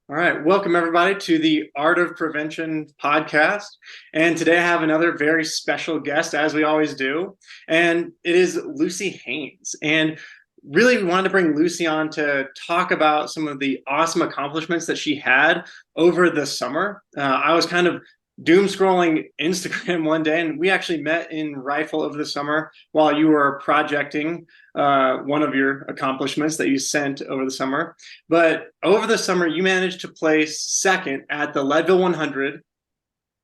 All right, welcome everybody to the Art of Prevention podcast. And today I have another very special guest, as we always do, and it is Lucie Hanes. And really, we wanted to bring Lucie on to talk about some of the awesome accomplishments that she had over the summer. I was kind of doom scrolling Instagram one day, and we actually met in Rifle over the summer while you were projecting one of your accomplishments that you sent over the summer. But over the summer, you managed to place second at the Leadville 100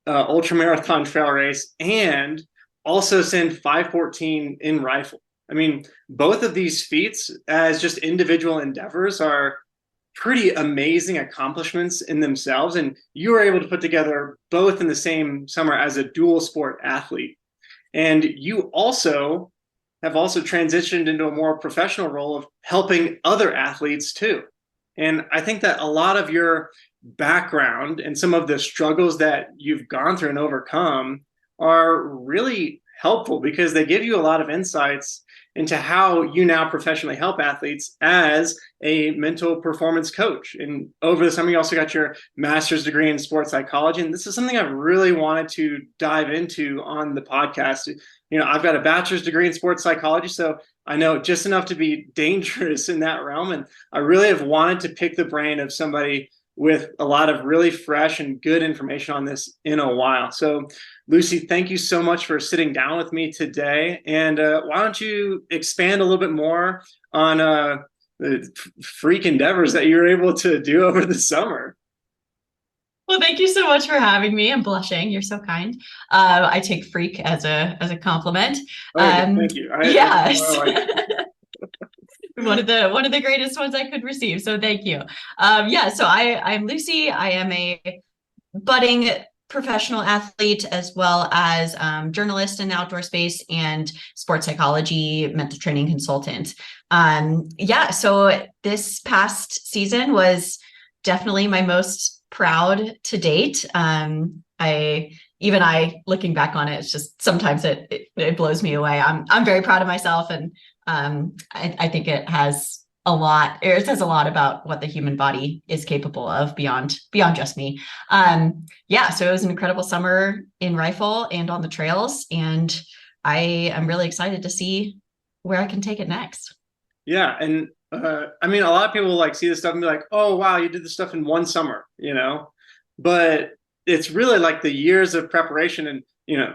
ultra marathon trail race, and also send 5:14 in Rifle. I mean, both of these feats, as just individual endeavors, are pretty amazing accomplishments in themselves. And you were able to put together both in the same summer as a dual sport athlete. And you also have also transitioned into a more professional role of helping other athletes too. And I think that a lot of your background and some of the struggles that you've gone through and overcome are really helpful because they give you a lot of insights into how you now professionally help athletes as a mental performance coach. And over the summer, you also got your master's degree in sports psychology. And this is something I've really wanted to dive into on the podcast. You know, I've got a bachelor's degree in sports psychology, so I know just enough to be dangerous in that realm. And I really have wanted to pick the brain of somebody with a lot of really fresh and good information on this in a while. So Lucie, thank you so much for sitting down with me today. And why don't you expand a little bit more on the freak endeavors that you were able to do over the summer? Well, thank you so much for having me. I'm blushing. You're so kind. I take freak as a compliment. Okay, thank you. Yes. I like One of the greatest ones I could receive. So thank you. So I'm Lucie. I am a budding professional athlete as well as journalist in the outdoor space and sports psychology mental training consultant. So this past season was definitely my most proud to date. I looking back on it, it's just sometimes it blows me away. I'm very proud of myself, and I think it says a lot about what the human body is capable of beyond just me. So it was an incredible summer in Rifle and on the trails, and I am really excited to see where I can take it next. Yeah, and I mean, a lot of people like see this stuff and be like, "Oh, wow, you did this stuff in one summer," you know. But it's really like the years of preparation, and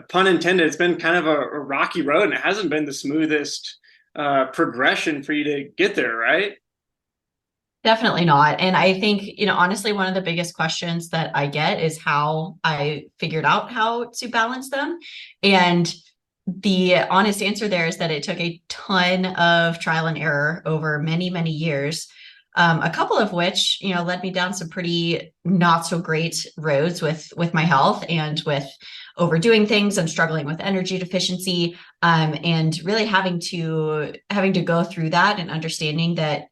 pun intended, it's been kind of a rocky road, and it hasn't been the smoothest progression for you to get there, right? Definitely not. And I think, honestly, one of the biggest questions that I get is how I figured out how to balance them. And the honest answer there is that it took a ton of trial and error over many, many years. A couple of which, led me down some pretty not so great roads with my health and with overdoing things and struggling with energy deficiency, and really having to go through that and understanding that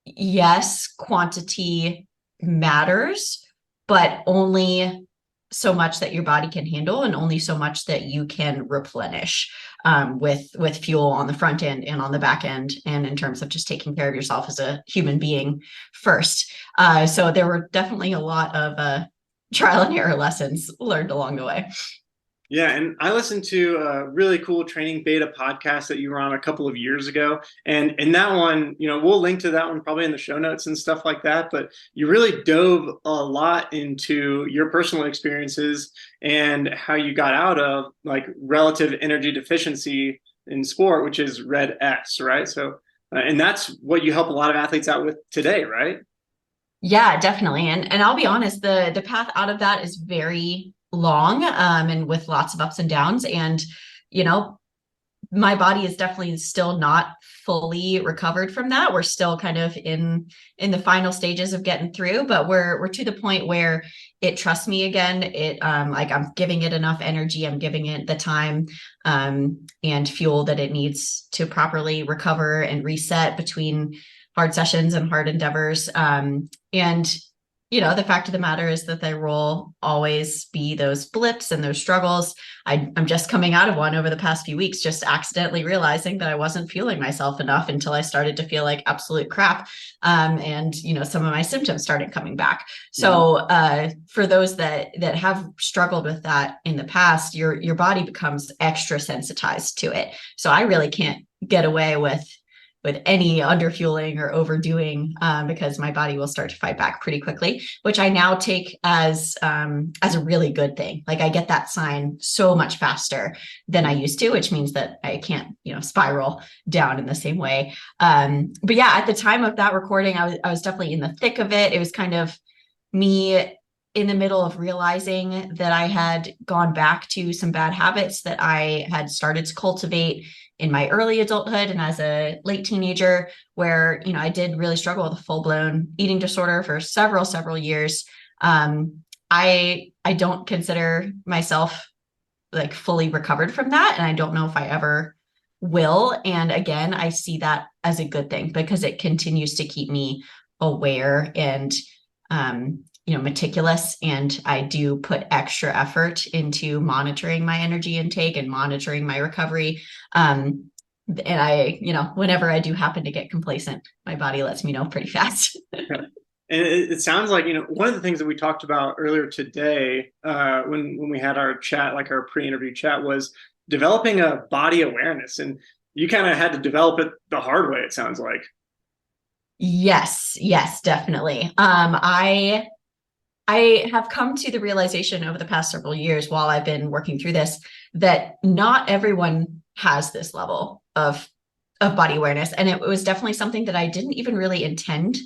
yes, quantity matters, but only so much that your body can handle and only so much that you can replenish with fuel on the front end and on the back end, and in terms of just taking care of yourself as a human being first. So there were definitely a lot of trial and error lessons learned along the way. Yeah, and I listened to a really cool training beta podcast that you were on a couple of years ago. And in that one, we'll link to that one probably in the show notes and stuff like that. But you really dove a lot into your personal experiences and how you got out of like relative energy deficiency in sport, which is red X, right? So, and that's what you help a lot of athletes out with today, right? Yeah, definitely. And I'll be honest, the path out of that is very long, and with lots of ups and downs. And, my body is definitely still not fully recovered from that. We're still kind of in the final stages of getting through, but we're to the point where it trusts me again. It like I'm giving it enough energy, I'm giving it the time and fuel that it needs to properly recover and reset between hard sessions and hard endeavors. And the fact of the matter is that there will always be those blips and those struggles. I'm just coming out of one over the past few weeks, just accidentally realizing that I wasn't fueling myself enough until I started to feel like absolute crap. And, some of my symptoms started coming back. So for those that have struggled with that in the past, your body becomes extra sensitized to it. So I really can't get away with any underfueling or overdoing, because my body will start to fight back pretty quickly, which I now take as a really good thing. Like I get that sign so much faster than I used to, which means that I can't, spiral down in the same way. But yeah, at the time of that recording, I was definitely in the thick of it. It was kind of me in the middle of realizing that I had gone back to some bad habits that I had started to cultivate in my early adulthood and as a late teenager, where, I did really struggle with a full-blown eating disorder for several years. I don't consider myself like fully recovered from that. And I don't know if I ever will. And again, I see that as a good thing because it continues to keep me aware and, meticulous. And I do put extra effort into monitoring my energy intake and monitoring my recovery. And I, whenever I do happen to get complacent, my body lets me know pretty fast. And it sounds like, one of the things that we talked about earlier today, when we had our chat, like our pre-interview chat, was developing a body awareness. And you kind of had to develop it the hard way, it sounds like. Yes, definitely. I have come to the realization over the past several years while I've been working through this, that not everyone has this level of body awareness. And it was definitely something that I didn't even really intend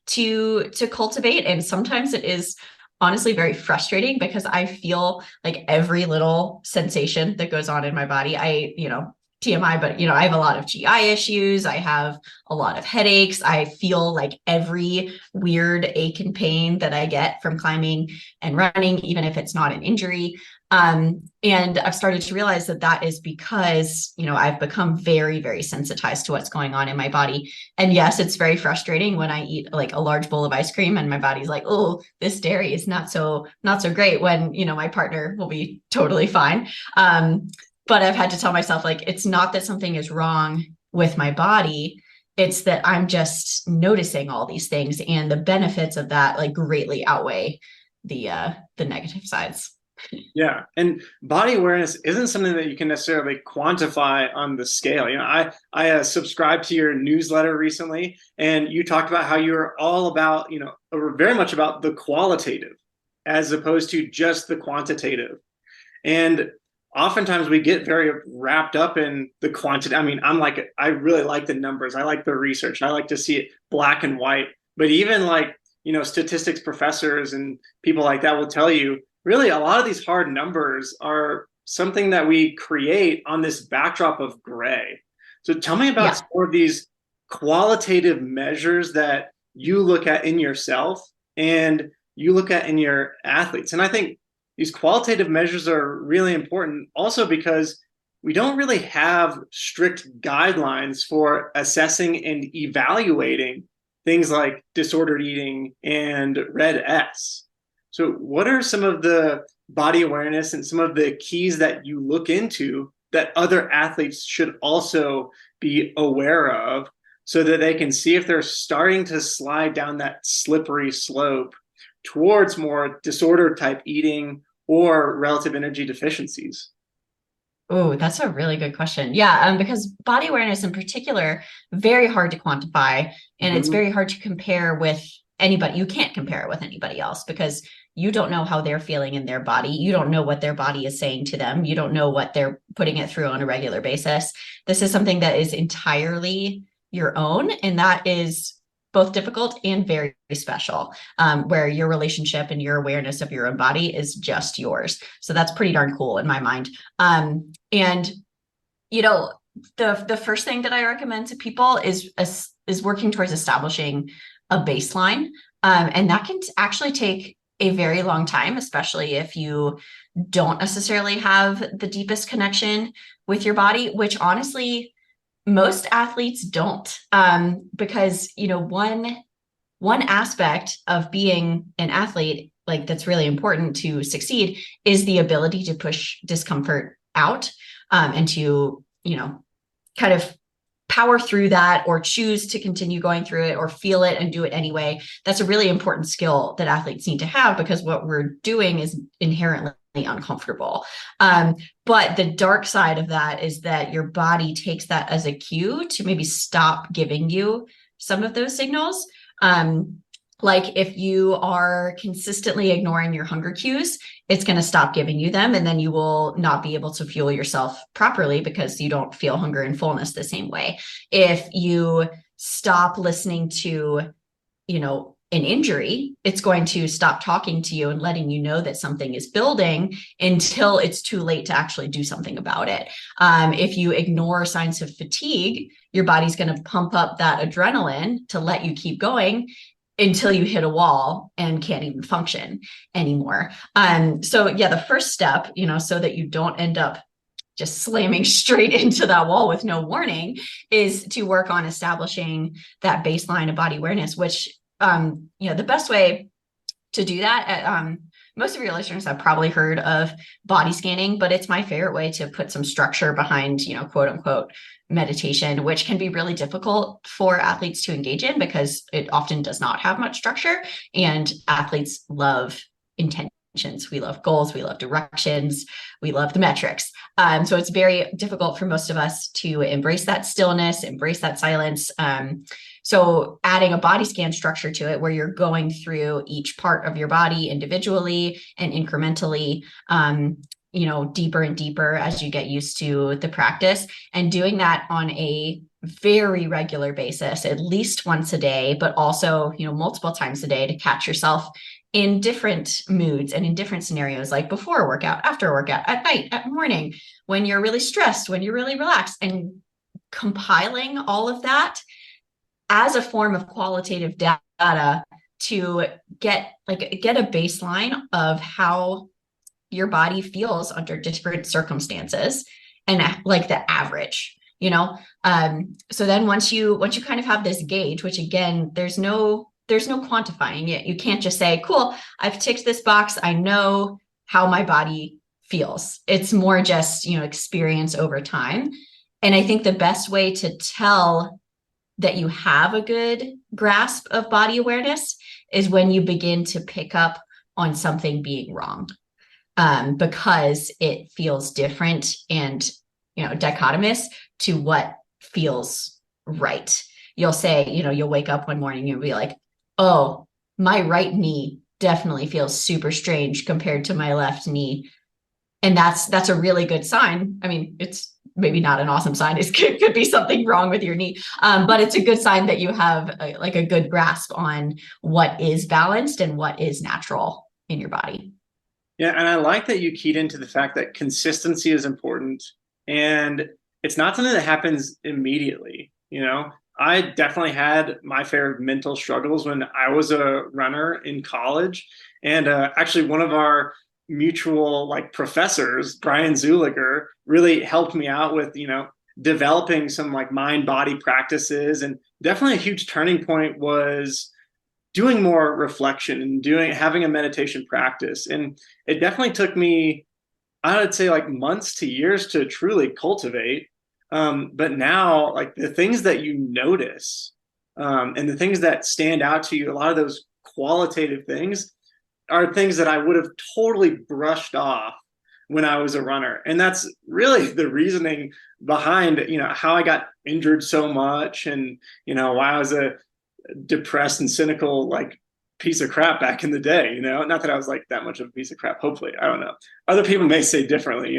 to cultivate. And sometimes it is honestly very frustrating because I feel like every little sensation that goes on in my body, TMI, but I have a lot of GI issues. I have a lot of headaches. I feel like every weird ache and pain that I get from climbing and running, even if it's not an injury. And I've started to realize that is because, I've become very, very sensitized to what's going on in my body. And yes, it's very frustrating when I eat like a large bowl of ice cream and my body's like, oh, this dairy is not so great, when, my partner will be totally fine. But I've had to tell myself, like, it's not that something is wrong with my body. It's that I'm just noticing all these things, and the benefits of that like greatly outweigh the negative sides. Yeah. And body awareness isn't something that you can necessarily quantify on the scale. I subscribed to your newsletter recently, and you talked about how you're all about, or very much about the qualitative as opposed to just the quantitative. And oftentimes we get very wrapped up in the quantity. I mean, I really like the numbers. I like the research. I like to see it black and white. But even like, statistics professors and people like that will tell you, really, a lot of these hard numbers are something that we create on this backdrop of gray. So tell me about some of these qualitative measures that you look at in yourself and you look at in your athletes. And I think these qualitative measures are really important also because we don't really have strict guidelines for assessing and evaluating things like disordered eating and RED-S. So what are some of the body awareness and some of the keys that you look into that other athletes should also be aware of so that they can see if they're starting to slide down that slippery slope towards more disorder type eating or relative energy deficiencies? Oh, that's a really good question. Yeah, because body awareness in particular, very hard to quantify, and it's very hard to compare with anybody. You can't compare it with anybody else because you don't know how they're feeling in their body. You don't know what their body is saying to them. You don't know what they're putting it through on a regular basis. This is something that is entirely your own, and that is both difficult and very special, where your relationship and your awareness of your own body is just yours. So that's pretty darn cool in my mind. And the first thing that I recommend to people is working towards establishing a baseline, and that can actually take a very long time, especially if you don't necessarily have the deepest connection with your body, which honestly most athletes don't, because one aspect of being an athlete, like that's really important to succeed, is the ability to push discomfort out, and to, kind of power through that, or choose to continue going through it, or feel it and do it anyway. That's a really important skill that athletes need to have, because what we're doing is inherently uncomfortable. But the dark side of that is that your body takes that as a cue to maybe stop giving you some of those signals. Like if you are consistently ignoring your hunger cues, it's going to stop giving you them. And then you will not be able to fuel yourself properly, because you don't feel hunger and fullness the same way. If you stop listening to, an injury, it's going to stop talking to you and letting you know that something is building until it's too late to actually do something about it. If you ignore signs of fatigue, your body's going to pump up that adrenaline to let you keep going until you hit a wall and can't even function anymore. So yeah, the first step, so that you don't end up just slamming straight into that wall with no warning, is to work on establishing that baseline of body awareness, which, the best way to do that, most of your listeners have probably heard of body scanning, but it's my favorite way to put some structure behind, quote unquote, meditation, which can be really difficult for athletes to engage in, because it often does not have much structure. And athletes love intentions. We love goals. We love directions. We love the metrics. So it's very difficult for most of us to embrace that stillness, embrace that silence. So adding a body scan structure to it, where you're going through each part of your body individually and incrementally, deeper and deeper as you get used to the practice, and doing that on a very regular basis, at least once a day, but also, multiple times a day, to catch yourself in different moods and in different scenarios, like before a workout, after a workout, at night, at morning, when you're really stressed, when you're really relaxed, and compiling all of that as a form of qualitative data to get a baseline of how your body feels under different circumstances, and like the average, so then once you kind of have this gauge, which again, there's no quantifying it. You can't just say, cool, I've ticked this box, I know how my body feels. It's more just, experience over time. And I think the best way to tell that you have a good grasp of body awareness is when you begin to pick up on something being wrong, because it feels different and, dichotomous to what feels right. You'll say, you'll wake up one morning and you'll be like, oh, my right knee definitely feels super strange compared to my left knee. And that's a really good sign. I mean, it's maybe not an awesome sign. It could be something wrong with your knee. But it's a good sign that you have a good grasp on what is balanced and what is natural in your body. Yeah, and I like that you keyed into the fact that consistency is important, and it's not something that happens immediately. I definitely had my fair of mental struggles when I was a runner in college, and actually one of our mutual professors, Brian Zuliger, really helped me out with developing some mind body practices. And definitely a huge turning point was doing more reflection and having a meditation practice. And it definitely took me, I would say, months to years to truly cultivate. But now, the things that you notice, and the things that stand out to you, a lot of those qualitative things are things that I would have totally brushed off when I was a runner. And that's really the reasoning behind, how I got injured so much, and, why I was a depressed and cynical, piece of crap back in the day, not that I was that much of a piece of crap. Hopefully, I don't know. Other people may say differently,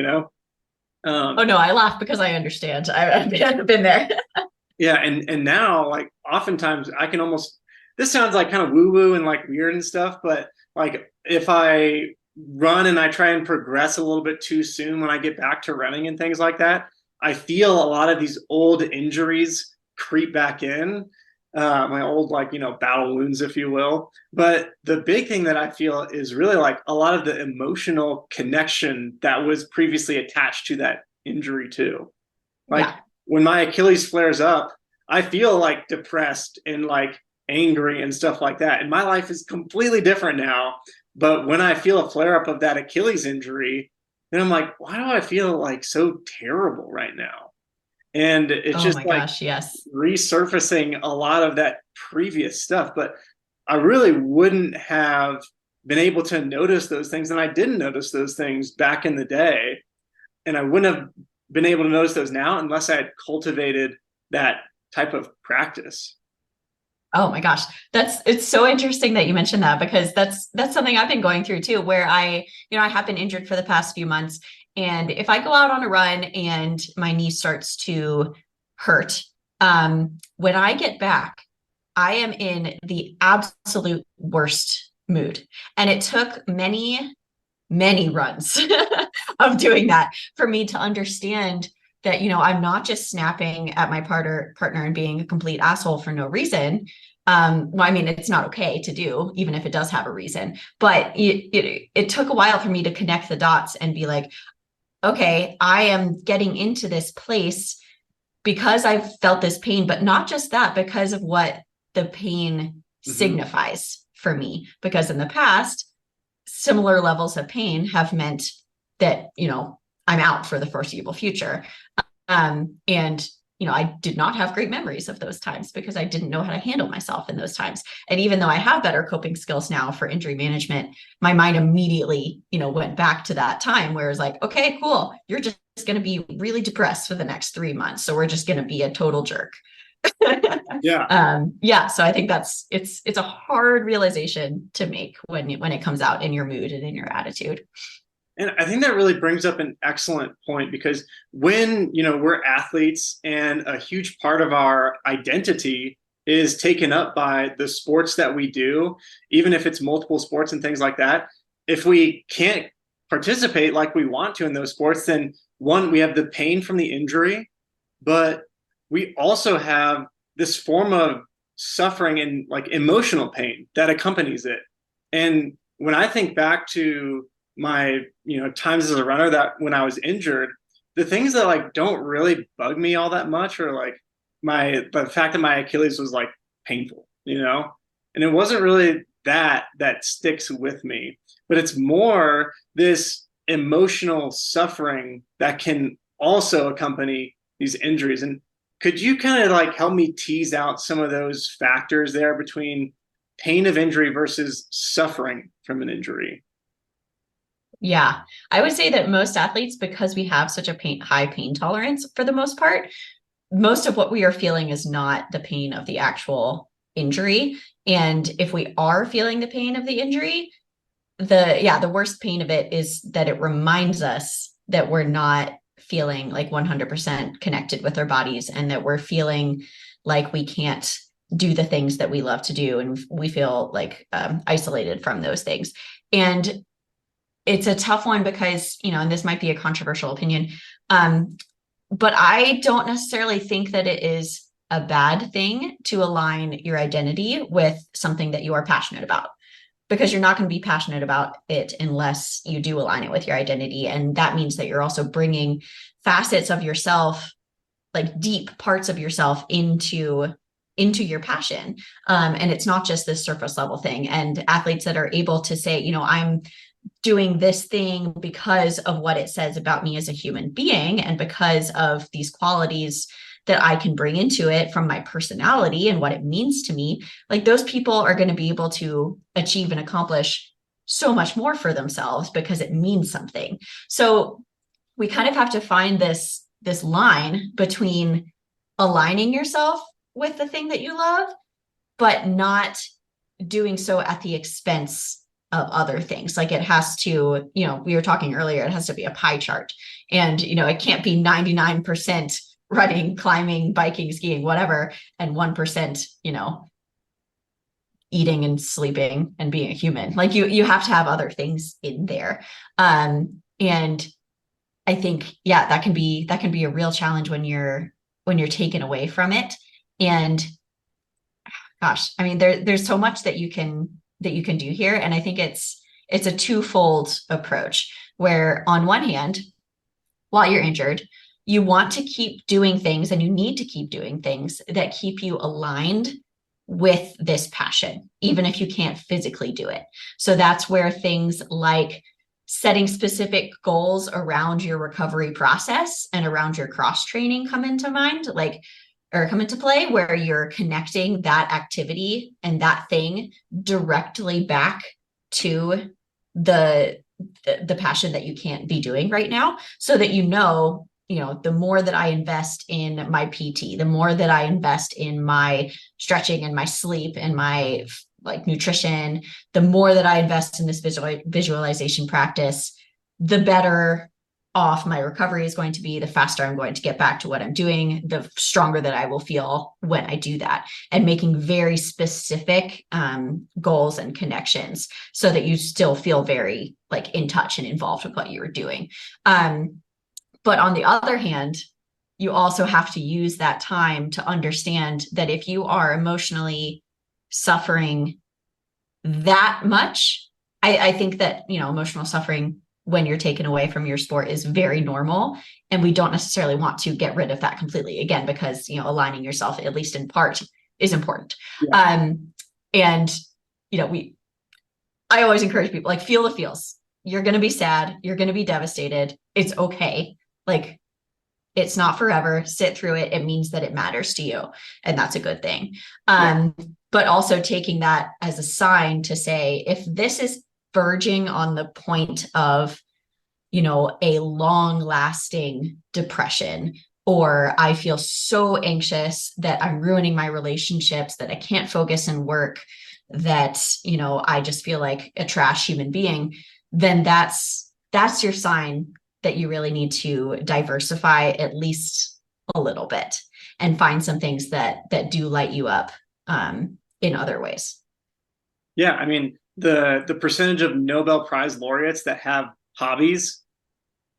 Oh no, I laugh because I understand. I've been there. Yeah. And now, oftentimes I can almost, this sounds kind of woo woo and weird and stuff, but if I run and I try and progress a little bit too soon when I get back to running and things like that, I feel a lot of these old injuries creep back in, my old battle wounds, if you will. But the big thing that I feel is really a lot of the emotional connection that was previously attached to that injury too. When my Achilles flares up, I feel depressed and angry and stuff like that. And my life is completely different now. But when I feel a flare up of that Achilles injury, then I'm like, why do I feel like so terrible right now? And it's Oh just my like gosh, yes. resurfacing a lot of that previous stuff. But I really wouldn't have been able to notice those things. And I didn't notice those things back in the day. And I wouldn't have been able to notice those now unless I had cultivated that type of practice. Oh my gosh. It's so interesting that you mentioned that, because that's something I've been going through too, where I have been injured for the past few months. And if I go out on a run and my knee starts to hurt, when I get back, I am in the absolute worst mood. And it took many, many runs of doing that for me to understand that, I'm not just snapping at my partner and being a complete asshole for no reason. Well, I mean, it's not okay to do, even if it does have a reason, but it took a while for me to connect the dots and be like, okay, I am getting into this place because I've felt this pain, but not just that, because of what the pain signifies for me. Because in the past, similar levels of pain have meant that, I'm out for the foreseeable future. And I did not have great memories of those times because I didn't know how to handle myself in those times. And even though I have better coping skills now for injury management, my mind immediately, went back to that time where it's like, okay, cool. You're just going to be really depressed for the next 3 months. So we're just going to be a total jerk. Yeah. So I think it's a hard realization to make when it comes out in your mood and in your attitude. And I think that really brings up an excellent point, because when, we're athletes and a huge part of our identity is taken up by the sports that we do, even if it's multiple sports and things like that, if we can't participate like we want to in those sports, then one, we have the pain from the injury, but we also have this form of suffering and like emotional pain that accompanies it. And when I think back to my times as a runner, that when I was injured, the things that like don't really bug me all that much are like the fact that my Achilles was like painful, and it wasn't really that sticks with me, but it's more this emotional suffering that can also accompany these injuries. And could you kind of like help me tease out some of those factors there between pain of injury versus suffering from an injury? Yeah, I would say that most athletes, because we have such a high pain tolerance for the most part, most of what we are feeling is not the pain of the actual injury. And if we are feeling the pain of the injury, the worst pain of it is that it reminds us that we're not feeling like 100% connected with our bodies, and that we're feeling like we can't do the things that we love to do. And we feel like isolated from those things. And it's a tough one because, and this might be a controversial opinion, but I don't necessarily think that it is a bad thing to align your identity with something that you are passionate about, because you're not going to be passionate about it unless you do align it with your identity. And that means that you're also bringing facets of yourself, like deep parts of yourself, into your passion. And it's not just this surface level thing. And athletes that are able to say, I'm doing this thing because of what it says about me as a human being, and because of these qualities that I can bring into it from my personality and what it means to me, like those people are going to be able to achieve and accomplish so much more for themselves because it means something. So we kind of have to find this line between aligning yourself with the thing that you love, but not doing so at the expense of other things. Like it has to, we were talking earlier, it has to be a pie chart, and, it can't be 99% running, climbing, biking, skiing, whatever, and 1%, eating and sleeping and being a human. Like you have to have other things in there. And I think, that can be a real challenge when you're taken away from it. And gosh, I mean, there's so much that you can do here. And I think it's a twofold approach, where on one hand, while you're injured, you want to keep doing things, and you need to keep doing things that keep you aligned with this passion, even if you can't physically do it. So that's where things like setting specific goals around your recovery process and around your cross training come into mind, or come into play, where you're connecting that activity and that thing directly back to the passion that you can't be doing right now, so that the more that I invest in my PT, the more that I invest in my stretching and my sleep and my nutrition, the more that I invest in this visualization practice, the better off my recovery is going to be, the faster I'm going to get back to what I'm doing, the stronger that I will feel when I do that. And making very specific goals and connections so that you still feel very in touch and involved with what you're doing. But on the other hand, you also have to use that time to understand that if you are emotionally suffering that much, I think that, emotional suffering when you're taken away from your sport is very normal. And we don't necessarily want to get rid of that completely, again, because, aligning yourself, at least in part, is important. Yeah. I always encourage people, feel the feels. You're going to be sad. You're going to be devastated. It's okay. It's not forever. Sit through it. It means that it matters to you. And that's a good thing. But also taking that as a sign to say, if this is verging on the point of, a long lasting depression, or I feel so anxious that I'm ruining my relationships, that I can't focus and work, that, I just feel like a trash human being, then that's your sign that you really need to diversify at least a little bit and find some things that do light you up in other ways. Yeah, I mean, the percentage of Nobel Prize laureates that have hobbies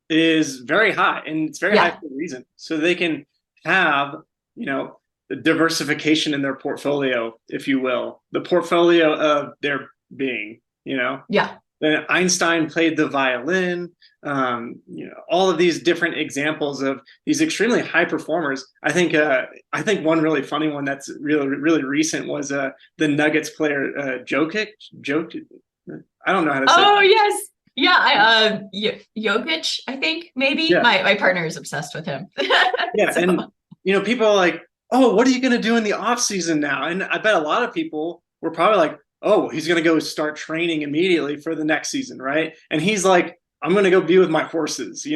is very high, and it's very high for a reason. So they can have, the diversification in their portfolio, if you will, the portfolio of their being, Yeah. Then Einstein played the violin, all of these different examples of these extremely high performers. I think one really funny one that's really, really recent was the Nuggets player, Jokic. I don't know how to say it. Oh, yes. Yeah. Jokic, I think, maybe. Yeah. My partner is obsessed with him. Yeah. So. And, people are like, oh, what are you going to do in the off season now? And I bet a lot of people were probably like, oh, he's going to go start training immediately for the next season, right? And he's like, I'm going to go be with my horses, And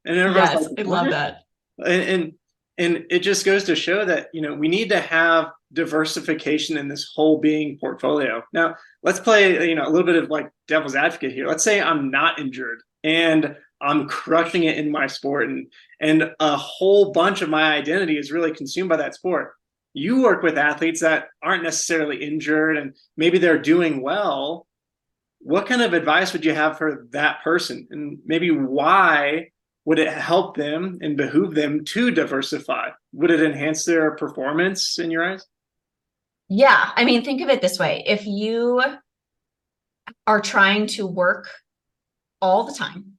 everyone's like, I love that. And it just goes to show that, we need to have diversification in this whole being portfolio. Now, let's play, a little bit of devil's advocate here. Let's say I'm not injured and I'm crushing it in my sport, and a whole bunch of my identity is really consumed by that sport. You work with athletes that aren't necessarily injured and maybe they're doing well. What kind of advice would you have for that person? And maybe why would it help them and behoove them to diversify? Would it enhance their performance in your eyes? Yeah. I mean, think of it this way. If you are trying to work all the time,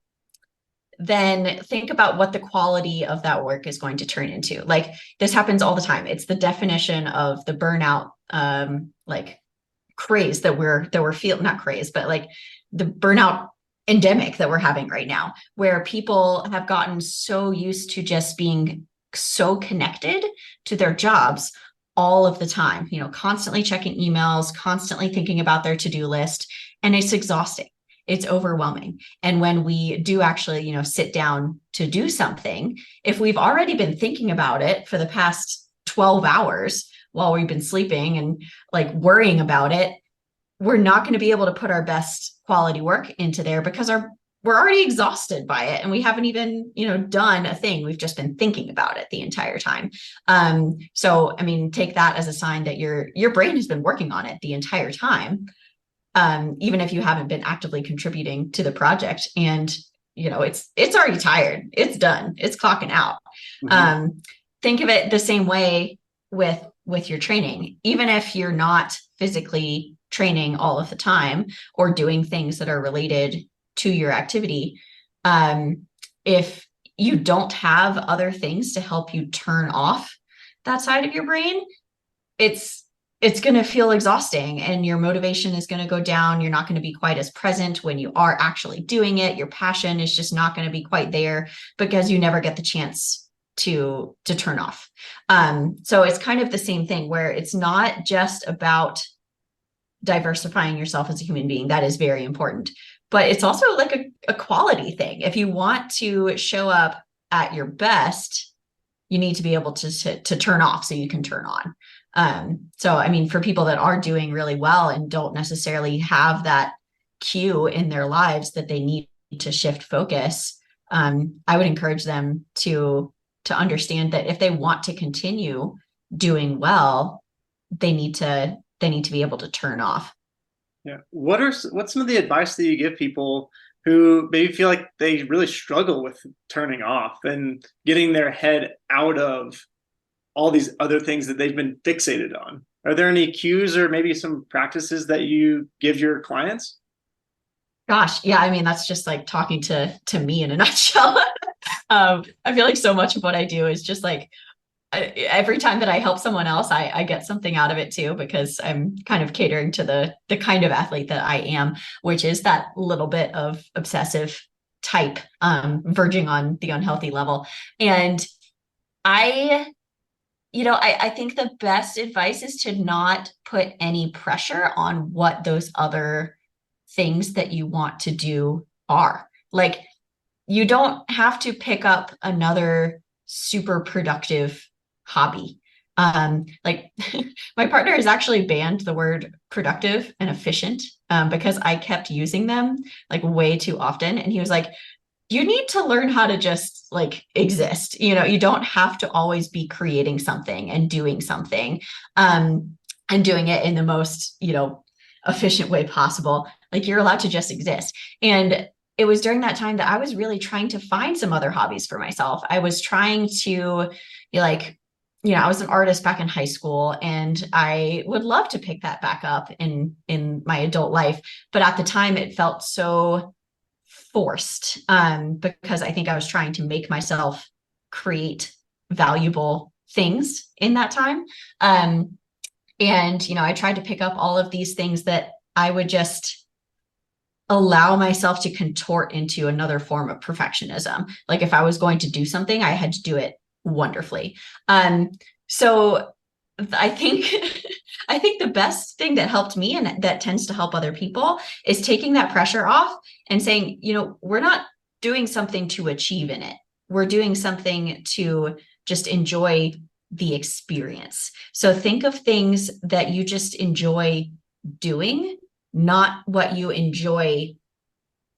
then think about what the quality of that work is going to turn into. This happens all the time. It's the definition of the burnout, craze that we're feeling, not craze, but the burnout endemic that we're having right now, where people have gotten so used to just being so connected to their jobs all of the time, constantly checking emails, constantly thinking about their to-do list, and it's exhausting. It's overwhelming. And when we do actually, sit down to do something, if we've already been thinking about it for the past 12 hours while we've been sleeping and worrying about it, we're not going to be able to put our best quality work into there because we're already exhausted by it. And we haven't even, done a thing. We've just been thinking about it the entire time. So, I mean, take that as a sign that your brain has been working on it the entire time. Even if you haven't been actively contributing to the project, and it's already tired, it's done, it's clocking out. Mm-hmm. Think of it the same way with your training. Even if you're not physically training all of the time or doing things that are related to your activity, if you don't have other things to help you turn off that side of your brain, it's it's going to feel exhausting and your motivation is going to go down. You're not going to be quite as present when you are actually doing it. Your passion is just not going to be quite there because you never get the chance to turn off. So it's kind of the same thing where it's not just about diversifying yourself as a human being. That is very important, but it's also like a quality thing. If you want to show up at your best, you need to be able to turn off so you can turn on. So, I mean, for people that are doing really well and don't necessarily have that cue in their lives that they need to shift focus, I would encourage them to understand that if they want to continue doing well, they need to be able to turn off. Yeah. What's some of the advice that you give people who maybe feel like they really struggle with turning off and getting their head out of all these other things that they've been fixated on? Are there any cues or maybe some practices that you give your clients? Gosh, yeah, I mean, that's just like talking to me in a nutshell. I feel like so much of what I do is just like every time that I help someone else, I get something out of it too, because I'm kind of catering to the kind of athlete that I am, which is that little bit of obsessive type, verging on the unhealthy level. And I think the best advice is to not put any pressure on what those other things that you want to do are. Like, you don't have to pick up another super productive hobby. Like my partner has actually banned the word productive and efficient, because I kept using them like way too often. And he was like, you need to learn how to just like exist. You don't have to always be creating something and doing something, and doing it in the most, efficient way possible. Like, you're allowed to just exist. And it was during that time that I was really trying to find some other hobbies for myself. I was trying to be like, I was an artist back in high school and I would love to pick that back up in my adult life. But at the time it felt so forced, because I think I was trying to make myself create valuable things in that time. And I tried to pick up all of these things that I would just allow myself to contort into another form of perfectionism. Like, if I was going to do something, I had to do it wonderfully. So I think I think the best thing that helped me, and that tends to help other people, is taking that pressure off and saying, we're not doing something to achieve in it. We're doing something to just enjoy the experience. So think of things that you just enjoy doing, not what you enjoy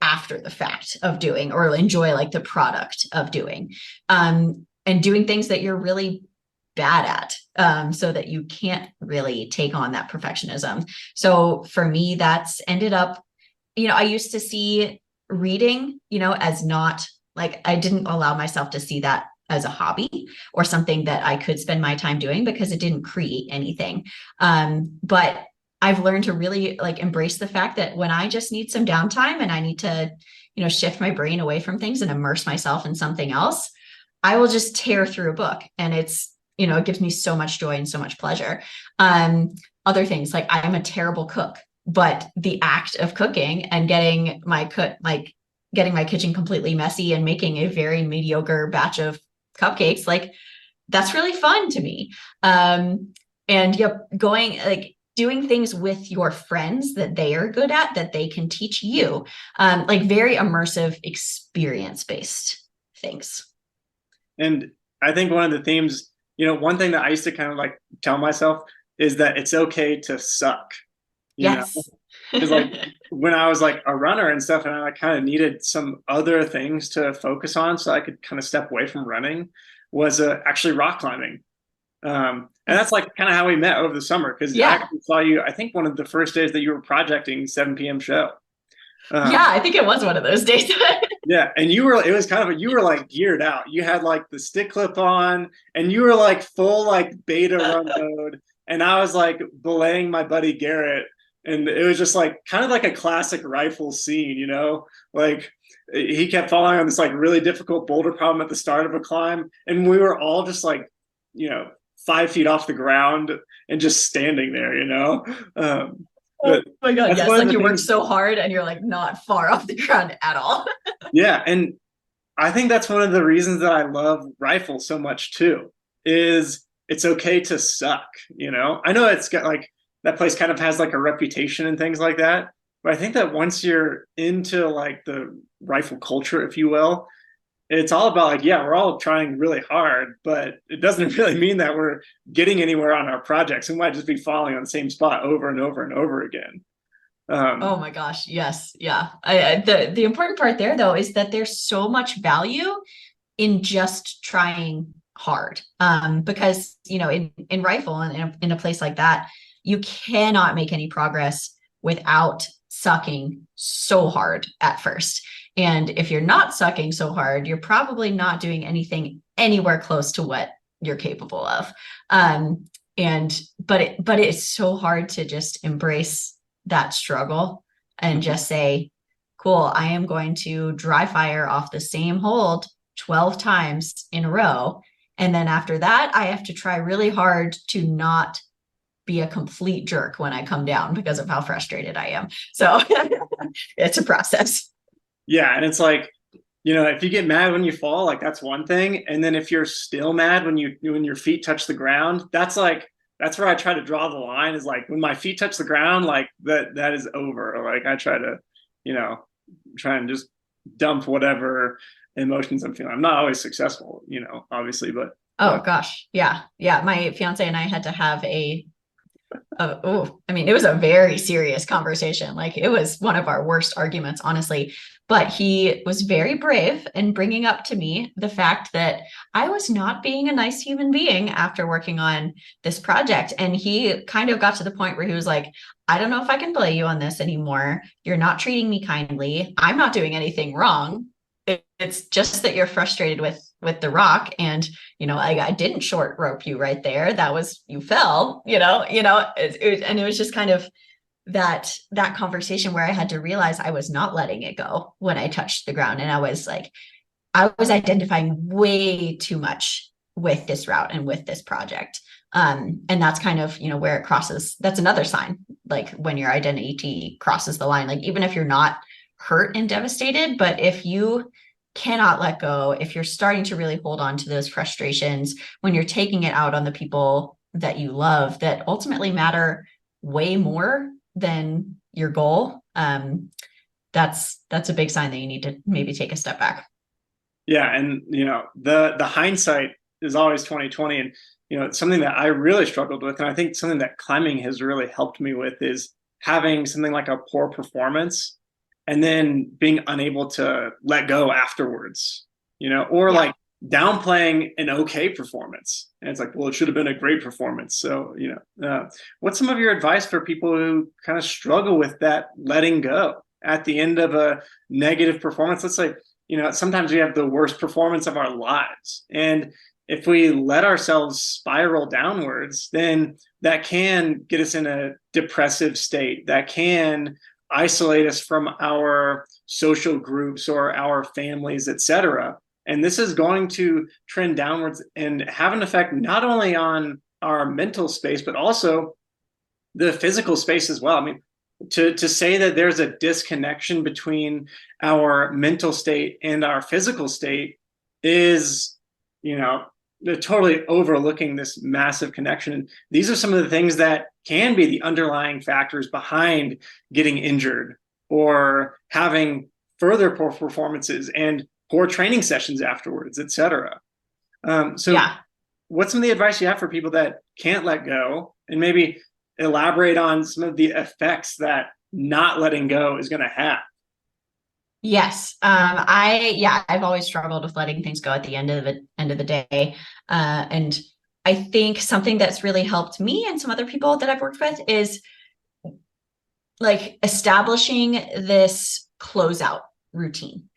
after the fact of doing, or enjoy like the product of doing, and doing things that you're really bad at, so that you can't really take on that perfectionism. So for me, that's ended up, I used to see reading, as not like, I didn't allow myself to see that as a hobby or something that I could spend my time doing because it didn't create anything. But I've learned to really like embrace the fact that when I just need some downtime and I need to, shift my brain away from things and immerse myself in something else, I will just tear through a book, and it's, it gives me so much joy and so much pleasure. Other things, like, I'm a terrible cook, but the act of cooking and getting my kitchen completely messy and making a very mediocre batch of cupcakes, like, that's really fun to me. And going, like, doing things with your friends that they are good at, that they can teach you, like, very immersive, experience-based things. And I think one of the themes, one thing that I used to kind of like tell myself is that it's okay to suck. Yes. Because like when I was like a runner and stuff, and I like kind of needed some other things to focus on so I could kind of step away from running, was actually rock climbing. And that's like kind of how we met over the summer, because I actually saw you, I think one of the first days that you were projecting 7 p.m. show. Yeah, I think it was one of those days. Yeah, and you were like geared out. You had like the stick clip on, and you were like full like beta run mode. And I was like belaying my buddy Garrett, and it was just like kind of like a classic rifle scene, like he kept falling on this like really difficult boulder problem at the start of a climb, and we were all just like, 5 feet off the ground and just standing there, you know? Oh But my God, that's yes. one of Like the you work things. so hard and you're like not far off the ground at all. Yeah, and I think that's one of the reasons that I love rifle so much too, is it's okay to suck, you know? I know it's got like that place kind of has like a reputation and things like that, but I think that once you're into like the rifle culture, if you will, it's all about like, yeah, we're all trying really hard, but it doesn't really mean that we're getting anywhere on our projects. We might just be falling on the same spot over and over and over again. Oh Um, my gosh, yes, yeah. The important part there though is that there's so much value in just trying hard. Because in rifle and in a place like that, you cannot make any progress without sucking so hard at first. And if you're not sucking so hard, you're probably not doing anything anywhere close to what you're capable of. But it's so hard to just embrace that struggle and just say, cool, I am going to dry fire off the same hold 12 times in a row. And then after that, I have to try really hard to not be a complete jerk when I come down because of how frustrated I am. So it's a process. yeah, and it's like, you know, if you get mad when you fall, like that's one thing, and then if you're still mad when your feet touch the ground, that's where I try to draw the line. Is like when my feet touch the ground, like that is over. Like I try to, you know, try and just dump whatever emotions I'm feeling. I'm not always successful, you know, obviously, Oh gosh. Yeah. Yeah. My fiance and I had to have it was a very serious conversation. Like it was one of our worst arguments, honestly. But he was very brave in bringing up to me the fact that I was not being a nice human being after working on this project. And he kind of got to the point where he was like, I don't know if I can play you on this anymore. You're not treating me kindly. I'm not doing anything wrong. It's just that you're frustrated with the rock, and I didn't short rope you right there. That was, you fell, and it was just kind of that conversation where I had to realize I was not letting it go when I touched the ground. And I was identifying way too much with this route and with this project. And that's kind of, where it crosses. That's another sign, like when your identity crosses the line, like even if you're not hurt and devastated, but if you cannot let go, if you're starting to really hold on to those frustrations, when you're taking it out on the people that you love that ultimately matter way more than your goal, that's a big sign that you need to maybe take a step back. yeah, and you know, the hindsight is always 2020, and you know, it's something that I really struggled with, and I think something that climbing has really helped me with is having something like a poor performance and then being unable to let go afterwards, you know, or Yeah. like downplaying an okay performance. And it's like, well, it should have been a great performance. So, you know, what's some of your advice for people who kind of struggle with that letting go at the end of a negative performance? Let's say, you know, sometimes we have the worst performance of our lives. And if we let ourselves spiral downwards, then that can get us in a depressive state. That can isolate us from our social groups or our families, etc. And this is going to trend downwards and have an effect not only on our mental space, but also the physical space as well. I mean, to say that there's a disconnection between our mental state and our physical state is, you know, they're totally overlooking this massive connection. These are some of the things that can be the underlying factors behind getting injured or having further poor performances and poor training sessions afterwards, etc. So Yeah. what's some of the advice you have for people that can't let go, and maybe elaborate on some of the effects that not letting go is going to have? Yes. I've always struggled with letting things go at the end of the day. And I think something that's really helped me and some other people that I've worked with is like establishing this closeout routine.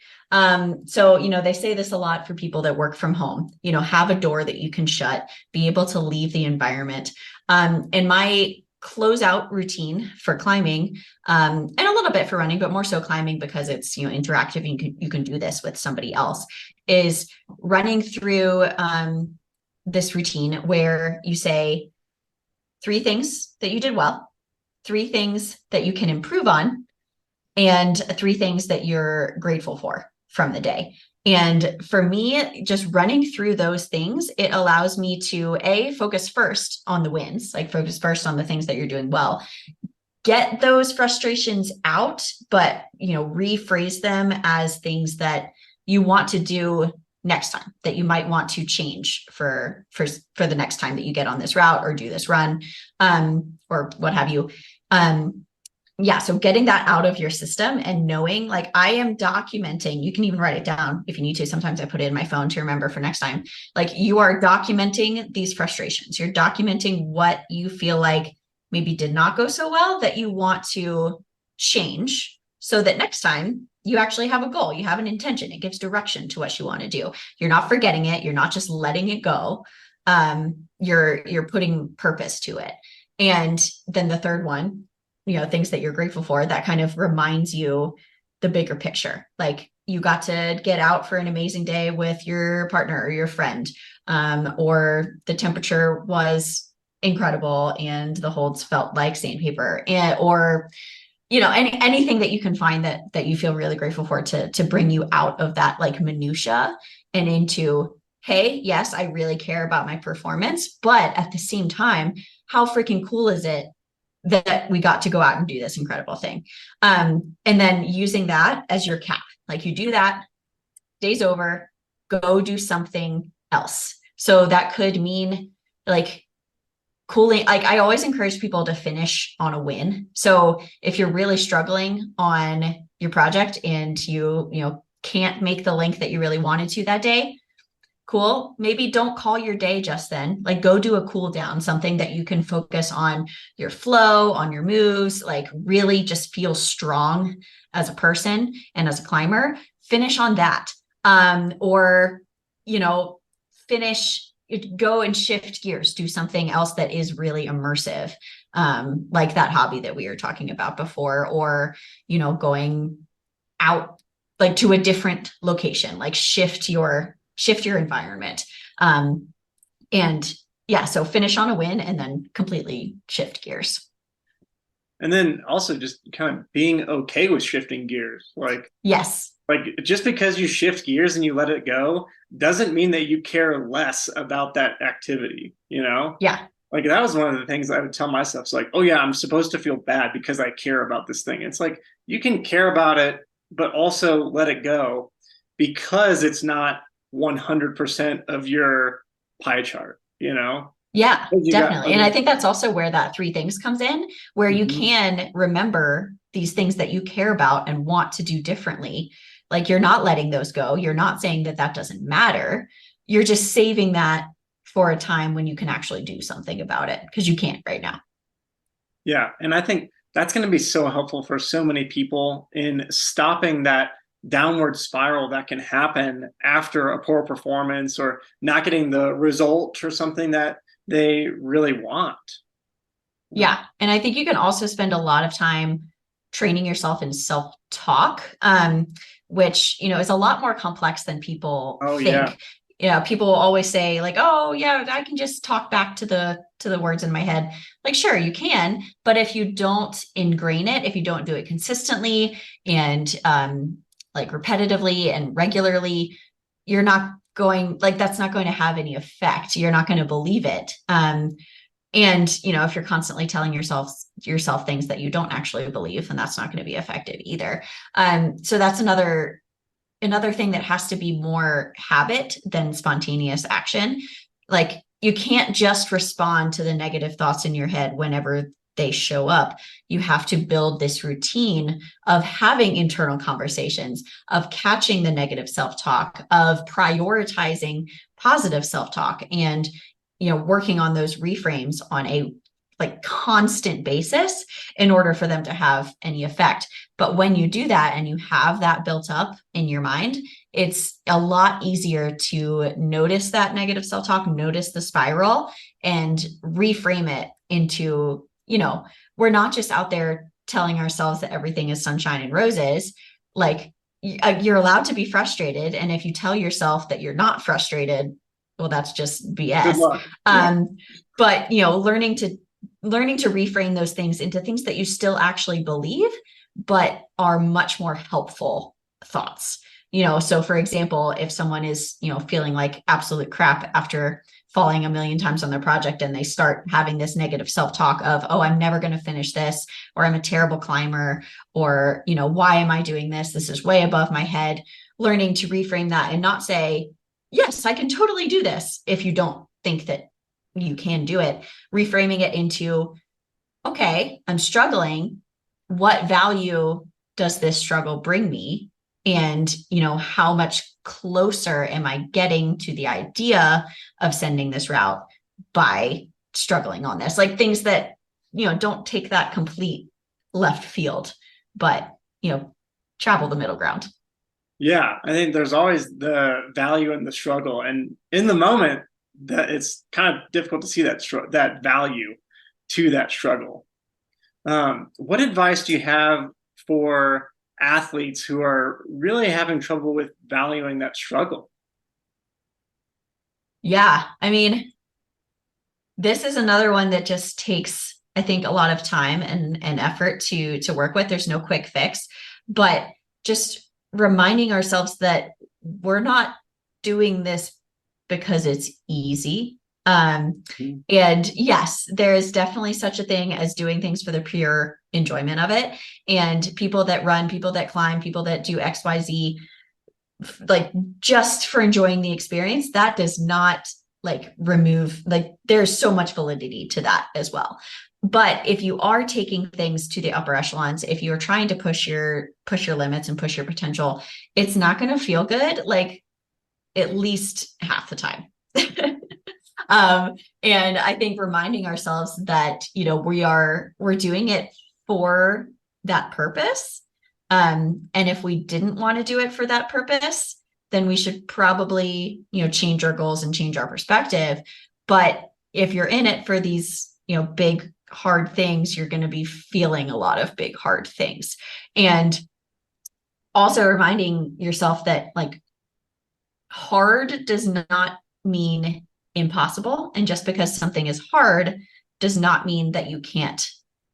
So, they say this a lot for people that work from home, have a door that you can shut, be able to leave the environment. And my closeout routine for climbing, and a little bit for running, but more so climbing because it's, interactive and you can do this with somebody else, is running through this routine where you say 3 things that you did well, 3 things that you can improve on, and 3 things that you're grateful for from the day. And for me, just running through those things, it allows me to focus first on the wins, like focus first on the things that you're doing well, get those frustrations out, but rephrase them as things that you want to do next time, that you might want to change for the next time that you get on this route or do this run, or what have you. So getting that out of your system and knowing, like, I am documenting, you can even write it down if you need to. Sometimes I put it in my phone to remember for next time. Like, you are documenting these frustrations. You're documenting what you feel like maybe did not go so well that you want to change, so that next time you actually have a goal, you have an intention. It gives direction to what you want to do. You're not forgetting it. You're not just letting it go. You're putting purpose to it. And then the third one, things that you're grateful for, that kind of reminds you the bigger picture. Like, you got to get out for an amazing day with your partner or your friend, or the temperature was incredible and the holds felt like sandpaper, or anything that you can find that you feel really grateful for, to bring you out of that like minutia and into, hey, yes, I really care about my performance, but at the same time, how freaking cool is it that we got to go out and do this incredible thing? And then using that as your cap, like, you do that, day's over, go do something else. So that could mean like cooling. Like, I always encourage people to finish on a win. So if you're really struggling on your project and you can't make the length that you really wanted to that day, cool. Maybe don't call your day just then. Like, go do a cool down, something that you can focus on your flow, on your moves, like really just feel strong as a person and as a climber. Finish on that. Or finish, go and shift gears, do something else that is really immersive. Like that hobby that we were talking about before, or, going out like to a different location, like shift your environment. So finish on a win and then completely shift gears. And then also just kind of being okay with shifting gears. Yes. Like, just because you shift gears and you let it go doesn't mean that you care less about that activity, Yeah. Like, that was one of the things I would tell myself. It's like, oh yeah, I'm supposed to feel bad because I care about this thing. It's like, you can care about it, but also let it go, because it's not 100% of your pie chart, Yeah, definitely. And I think that's also where that 3 things comes in, where you can remember these things that you care about and want to do differently. Like, you're not letting those go. You're not saying that doesn't matter. You're just saving that for a time when you can actually do something about it, because you can't right now. Yeah. And I think that's going to be so helpful for so many people in stopping that downward spiral that can happen after a poor performance, or not getting the result or something that they really want. Yeah. And I think you can also spend a lot of time training yourself in self-talk, which, is a lot more complex than people think. Yeah. People always say like, oh yeah, I can just talk back to the words in my head. Like, sure, you can, but if you don't ingrain it, if you don't do it consistently and like repetitively and regularly, you're not going, like, that's not going to have any effect. You're not going to believe it. And if you're constantly telling yourself things that you don't actually believe, then that's not going to be effective either. So that's another thing that has to be more habit than spontaneous action. Like, you can't just respond to the negative thoughts in your head whenever they show up. You have to build this routine of having internal conversations, of catching the negative self-talk, of prioritizing positive self-talk, and working on those reframes on a constant basis in order for them to have any effect. But when you do that and you have that built up in your mind, it's a lot easier to notice that negative self-talk, notice the spiral, and reframe it into, we're not just out there telling ourselves that everything is sunshine and roses. Like, you're allowed to be frustrated. And if you tell yourself that you're not frustrated, well, that's just Good BS. luck. Yeah. But learning to reframe those things into things that you still actually believe, but are much more helpful thoughts. So for example, if someone is, feeling like absolute crap after falling a million times on their project, and they start having this negative self-talk of, oh, I'm never going to finish this, or I'm a terrible climber, or, why am I doing this? This is way above my head. Learning to reframe that and not say, yes, I can totally do this, if you don't think that you can do it. Reframing it into, okay, I'm struggling. What value does this struggle bring me? And, how much closer am I getting to the idea of sending this route by struggling on this? Like things that, don't take that complete left field, but, travel the middle ground. Yeah, I think there's always the value in the struggle, and in the moment, that it's kind of difficult to see that value to that struggle. What advice do you have for athletes who are really having trouble with valuing that struggle? Yeah, I mean, this is another one that just takes, I think, a lot of time and effort to work with. There's no quick fix, but just reminding ourselves that we're not doing this because it's easy. And yes, there is definitely such a thing as doing things for the pure enjoyment of it. And people that run, people that climb, people that do XYZ, like just for enjoying the experience, that does not remove, there's so much validity to that as well. But if you are taking things to the upper echelons, if you're trying to push your limits and push your potential, it's not going to feel good, at least half the time. And I think reminding ourselves that, we're doing it for that purpose. And if we didn't want to do it for that purpose, then we should probably, change our goals and change our perspective. But if you're in it for these, big, hard things, you're going to be feeling a lot of big, hard things. And also reminding yourself that hard does not mean impossible. And just because something is hard does not mean that you can't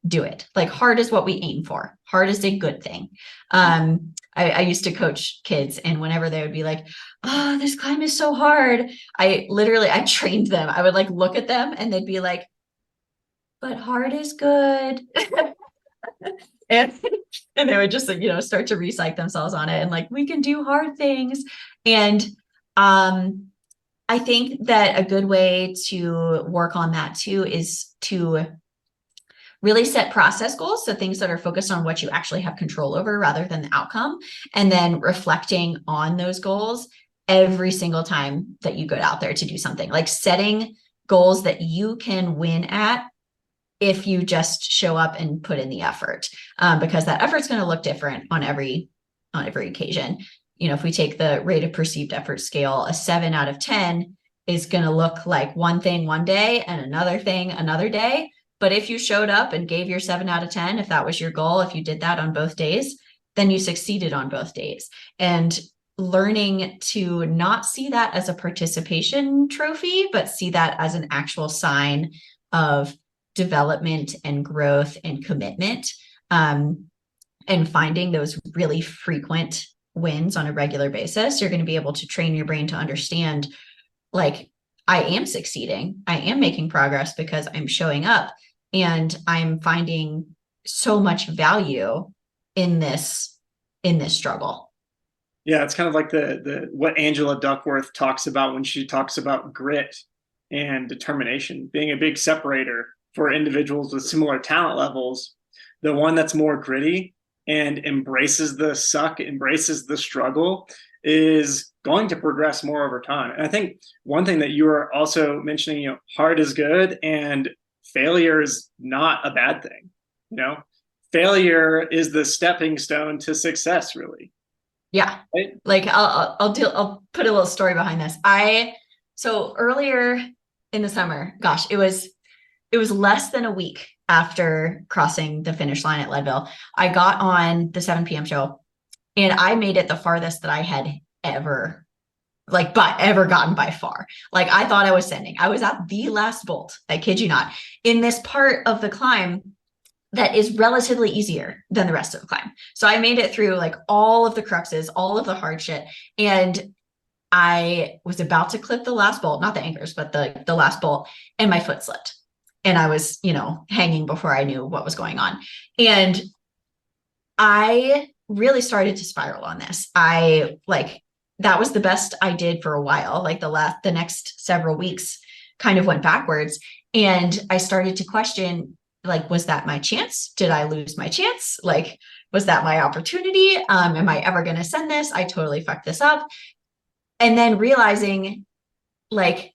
do it. Hard is what we aim for. Hard is a good thing. I used to coach kids, and whenever they would be like, oh, this climb is so hard, I trained them. I would look at them and they'd be like, but hard is good. and they would just start to recite themselves on it, and we can do hard things. And I think that a good way to work on that too is to really set process goals. So things that are focused on what you actually have control over rather than the outcome. And then reflecting on those goals every single time that you go out there to do something, setting goals that you can win at if you just show up and put in the effort, because that effort's going to look different on every occasion. If we take the rate of perceived effort scale, a 7 out of 10 is going to look like one thing one day and another thing another day. But if you showed up and gave your 7 out of 10, if that was your goal, if you did that on both days, then you succeeded on both days. And learning to not see that as a participation trophy, but see that as an actual sign of development and growth and commitment, and finding those really frequent wins on a regular basis, you're going to be able to train your brain to understand, I am succeeding. I am making progress because I'm showing up and I'm finding so much value in this struggle. Yeah, it's kind of like the what Angela Duckworth talks about when she talks about grit and determination being a big separator for individuals with similar talent levels. The one that's more gritty and embraces the suck, embraces the struggle, is going to progress more over time. And I think one thing that you were also mentioning, hard is good and failure is not a bad thing. Failure is the stepping stone to success, really. Yeah. Right? I'll put a little story behind this. So earlier in the summer, gosh, it was less than a week after crossing the finish line at Leadville, I got on the 7 p.m. show, and I made it the farthest that I had ever ever gotten by far. Like I thought I was sending. I was at the last bolt. I kid you not. In this part of the climb that is relatively easier than the rest of the climb. So I made it through like all of the cruxes, all of the hard shit. And I was about to clip the last bolt, not the anchors, but the last bolt, and my foot slipped. And I was, hanging before I knew what was going on. And I really started to spiral on this. That was the best I did for a while. Like the next several weeks kind of went backwards. And I started to question, like, was that my chance? Did I lose my chance? Like, was that my opportunity? Am I ever going to send this? I totally fucked this up. And then realizing, like,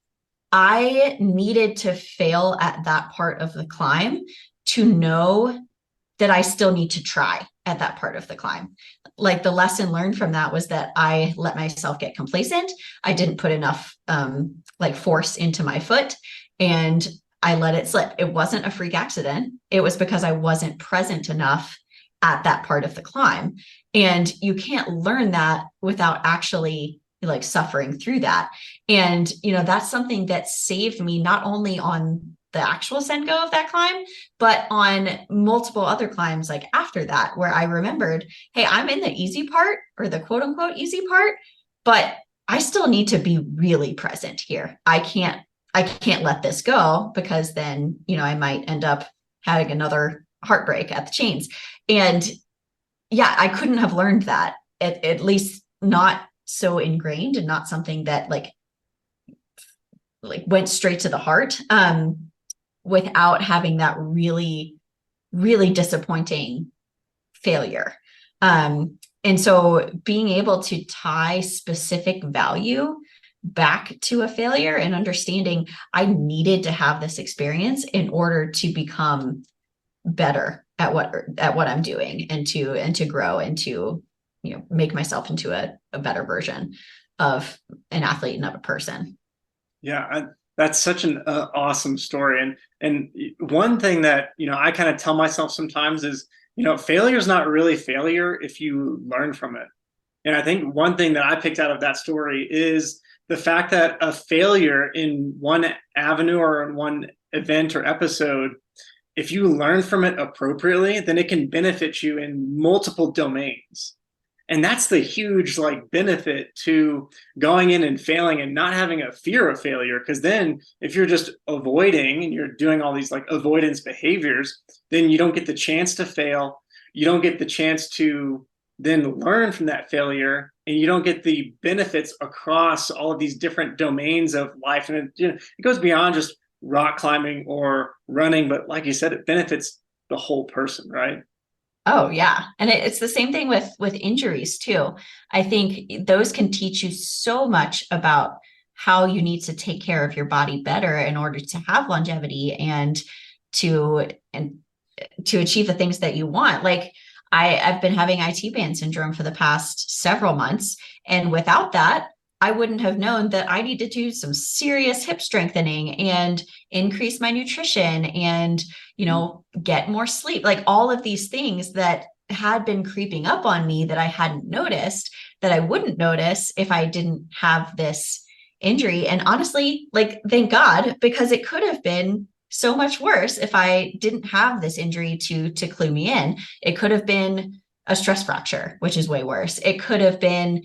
I needed to fail at that part of the climb to know that I still need to try at that part of the climb. Like the lesson learned from that was that I let myself get complacent. I didn't put enough force into my foot, and I let it slip. It wasn't a freak accident. It was because I wasn't present enough at that part of the climb. And you can't learn that without actually like suffering through that. And, that's something that saved me not only on the actual send go of that climb, but on multiple other climbs like after that, where I remembered, hey, I'm in the easy part, or the quote unquote easy part, but I still need to be really present here. I can't let this go, because then, I might end up having another heartbreak at the chains. And yeah, I couldn't have learned that, at least not so ingrained, and not something that like went straight to the heart, without having that really, really disappointing failure. And so being able to tie specific value back to a failure, and understanding I needed to have this experience in order to become better at what I'm doing, and to grow, and to make myself into a better version of an athlete and of a person. Yeah, that's such an awesome story. And one thing that I kind of tell myself sometimes is failure is not really failure if you learn from it. And I think one thing that I picked out of that story is the fact that a failure in one avenue or in one event or episode, if you learn from it appropriately, then it can benefit you in multiple domains. And that's the huge benefit to going in and failing and not having a fear of failure. Because then if you're just avoiding and you're doing all these avoidance behaviors, then you don't get the chance to fail. You don't get the chance to then learn from that failure, and you don't get the benefits across all of these different domains of life. And it goes beyond just rock climbing or running, but like you said, it benefits the whole person, right? Oh yeah. And it's the same thing with injuries too. I think those can teach you so much about how you need to take care of your body better in order to have longevity, and to achieve the things that you want. Like I've been having IT band syndrome for the past several months. And without that, I wouldn't have known that I need to do some serious hip strengthening, and increase my nutrition, and, get more sleep. Like all of these things that had been creeping up on me that I hadn't noticed, that I wouldn't notice if I didn't have this injury. And honestly, thank God, because it could have been so much worse if I didn't have this injury to clue me in. It could have been a stress fracture, which is way worse. It could have been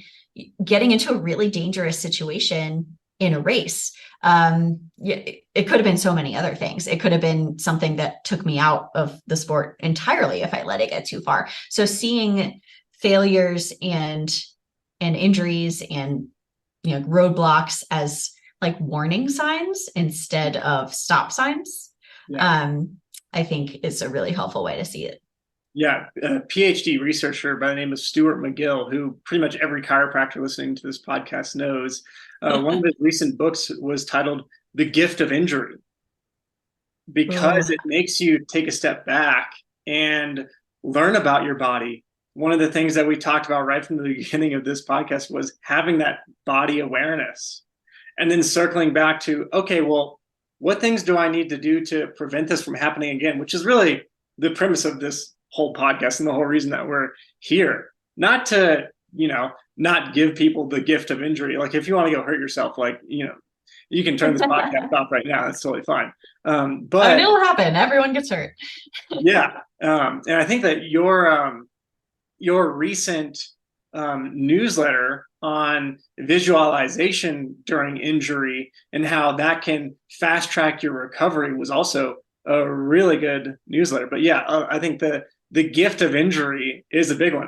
getting into a really dangerous situation in a race. It could have been so many other things. It could have been something that took me out of the sport entirely if I let it get too far. So seeing failures and injuries and roadblocks as warning signs instead of stop signs, yeah. I think is a really helpful way to see it. Yeah, a PhD researcher by the name of Stuart McGill, who pretty much every chiropractor listening to this podcast knows. One of his recent books was titled The Gift of Injury, because it makes you take a step back and learn about your body. One of the things that we talked about right from the beginning of this podcast was having that body awareness, and then circling back to, okay, well, what things do I need to do to prevent this from happening again? Which is really the premise of this whole podcast and the whole reason that we're here. Not to not give people the gift of injury. Like if you want to go hurt yourself, like, you can turn this podcast off right now. That's totally fine. I mean, But it'll happen. Everyone gets hurt. yeah. And I think that your recent newsletter on visualization during injury and how that can fast track your recovery was also a really good newsletter. But yeah, I think the gift of injury is a big one.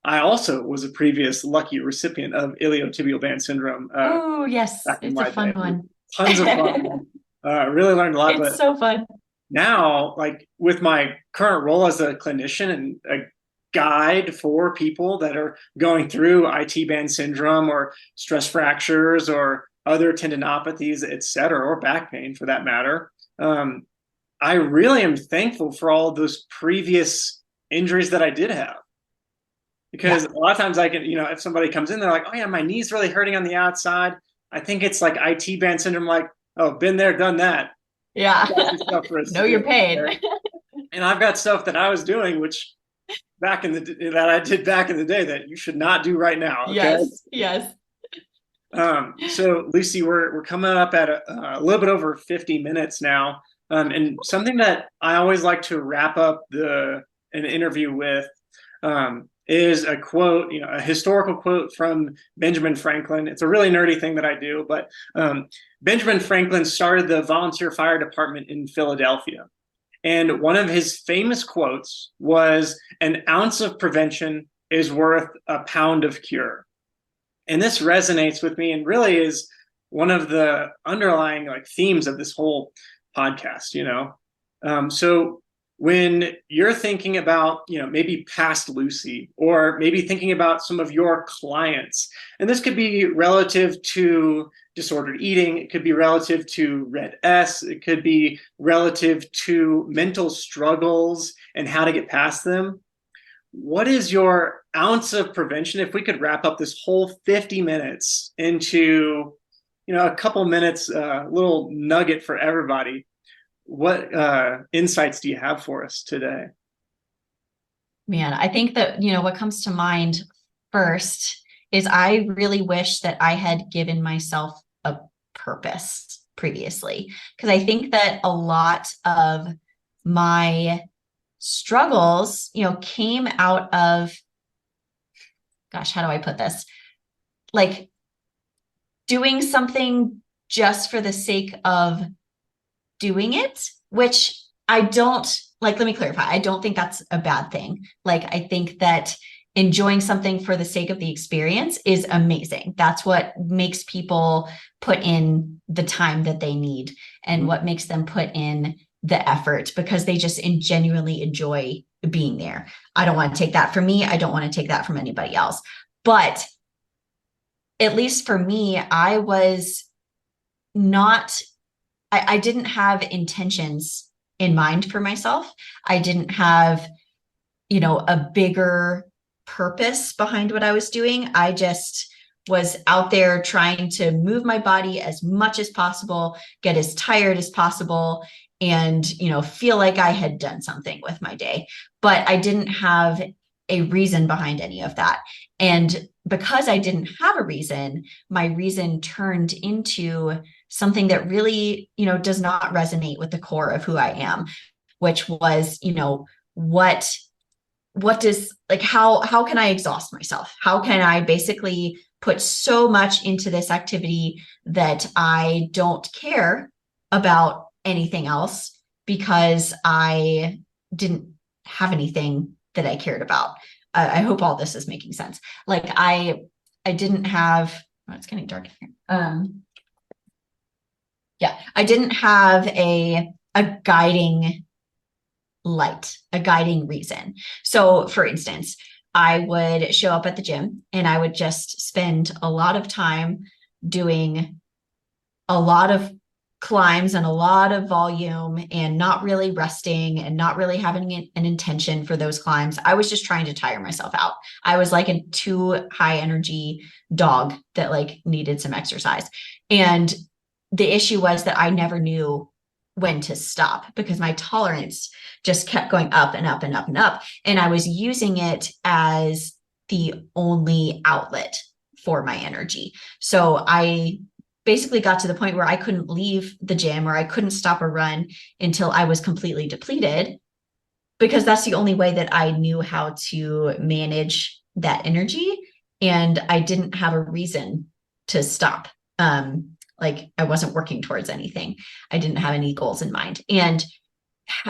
I also was a previous lucky recipient of iliotibial band syndrome. Oh, yes. It's a fun one. Tons of fun. Really learned a lot. It's so fun. Now, like with my current role as a clinician and a guide for people that are going through IT band syndrome or stress fractures or other tendinopathies, et cetera, or back pain for that matter, I really am thankful for all those previous injuries that I did have. Because a lot of times I can, if somebody comes in, they're like, oh yeah, my knee's really hurting on the outside. I think it's like IT band syndrome. Like, oh, been there, done that. Yeah. Know your pain. And I've got stuff that I was doing, which that I did back in the day that you should not do right now. Okay? Yes. So Lucie, we're coming up at a little bit over 50 minutes now. And something that I always like to wrap up an interview with, is a quote, a historical quote from Benjamin Franklin. It's a really nerdy thing that I do, but Benjamin Franklin started the volunteer fire department in Philadelphia. And one of his famous quotes was, "An ounce of prevention is worth a pound of cure." And this resonates with me and really is one of the underlying themes of this whole podcast, So when you're thinking about, maybe past Lucie, or maybe thinking about some of your clients, and this could be relative to disordered eating, it could be relative to Red S, it could be relative to mental struggles and how to get past them. What is your ounce of prevention? If we could wrap up this whole 50 minutes into, a couple minutes, little nugget for everybody, what insights do you have for us today? Man, I think that, what comes to mind first is I really wish that I had given myself a purpose previously, because I think that a lot of my struggles, came out of, gosh, how do I put this? Like doing something just for the sake of doing it, which I don't let me clarify. I don't think that's a bad thing. I think that enjoying something for the sake of the experience is amazing. That's what makes people put in the time that they need and what makes them put in the effort, because they just genuinely enjoy being there. I don't want to take that from me. I don't want to take that from anybody else. But at least for me, I was not I didn't have intentions in mind for myself. I didn't have, a bigger purpose behind what I was doing. I just was out there trying to move my body as much as possible, get as tired as possible, and, feel like I had done something with my day. But I didn't have a reason behind any of that. And because I didn't have a reason, my reason turned into something that really, does not resonate with the core of who I am, which was, what does, how can I exhaust myself? How can I basically put so much into this activity that I don't care about anything else because I didn't have anything that I cared about. I hope all this is making sense. I didn't have, it's getting dark here. I didn't have a guiding light, a guiding reason. So for instance, I would show up at the gym and I would just spend a lot of time doing a lot of climbs and a lot of volume and not really resting and not really having an intention for those climbs. I was just trying to tire myself out. I was like a too high energy dog that needed some exercise. And the issue was that I never knew when to stop because my tolerance just kept going up and up and up and up. And I was using it as the only outlet for my energy. So I basically got to the point where I couldn't leave the gym or I couldn't stop a run until I was completely depleted, because that's the only way that I knew how to manage that energy. And I didn't have a reason to stop. Like I wasn't working towards anything. I didn't have any goals in mind. And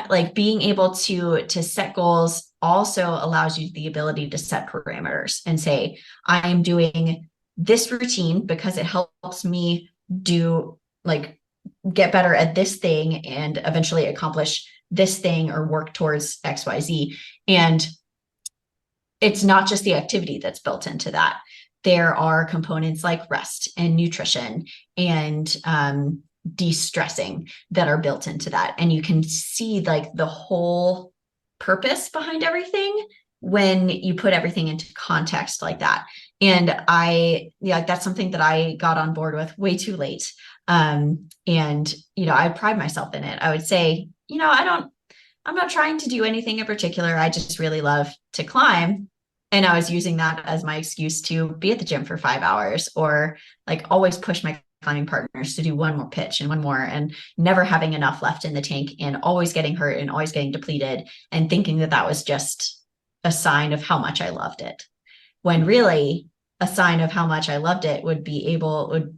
like being able to set goals also allows you the ability to set parameters and say, I'm doing this routine because it helps me do like get better at this thing and eventually accomplish this thing or work towards XYZ. And it's not just the activity that's built into that. There are components like rest and nutrition and de-stressing that are built into that. And you can see like the whole purpose behind everything when you put everything into context like that. And that's something that I got on board with way too late. And, I pride myself in it. I would say, I'm not trying to do anything in particular. I just really love to climb. And I was using that as my excuse to be at the gym for 5 hours, or like always push my climbing partners to do one more pitch and one more, and never having enough left in the tank and always getting hurt and always getting depleted and thinking that that was just a sign of how much I loved it. When really a sign of how much I loved it would be